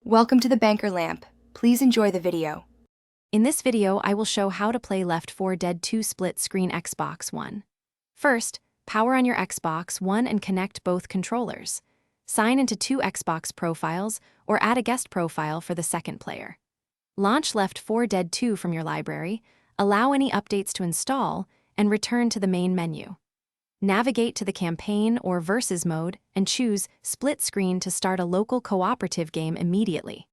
Welcome to the Banker Lamp. Please enjoy the video. In this video, I will show how to play Left 4 Dead 2 split screen Xbox One. First, power on your Xbox One and connect both controllers. Sign into two Xbox profiles or add a guest profile for the second player. Launch Left 4 Dead 2 from your library, allow any updates to install, and return to the main menu. Navigate to the campaign or versus mode and choose split screen to start a local cooperative game immediately.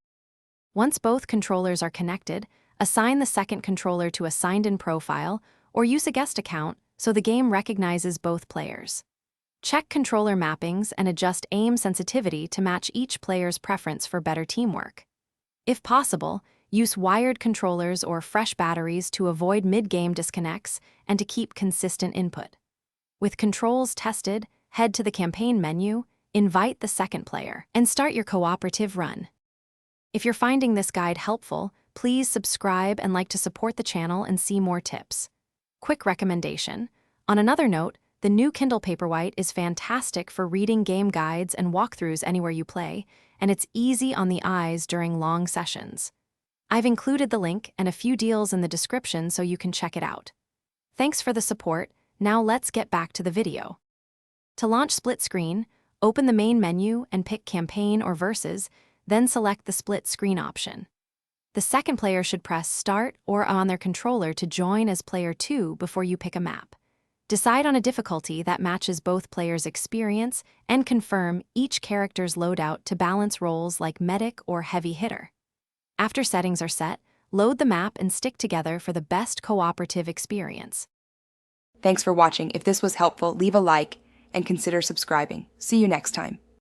Once both controllers are connected, assign the second controller to a signed-in profile or use a guest account so the game recognizes both players. Check controller mappings and adjust aim sensitivity to match each player's preference for better teamwork. If possible, use wired controllers or fresh batteries to avoid mid-game disconnects and to keep consistent input. With controls tested, head to the campaign menu, invite the second player, and start your cooperative run. If you're finding this guide helpful, please subscribe and like to support the channel and see more tips. Quick recommendation. On another note, the new Kindle Paperwhite is fantastic for reading game guides and walkthroughs anywhere you play, and it's easy on the eyes during long sessions. I've included the link and a few deals in the description so you can check it out. Thanks for the support. Now let's get back to the video. To launch split screen, open the main menu and pick campaign or versus, then select the split screen option. The second player should press start or on their controller to join as player 2 before you pick a map. Decide on a difficulty that matches both players' experience and confirm each character's loadout to balance roles like medic or heavy hitter. After settings are set, load the map and stick together for the best cooperative experience. Thanks for watching. If this was helpful, leave a like and consider subscribing. See you next time.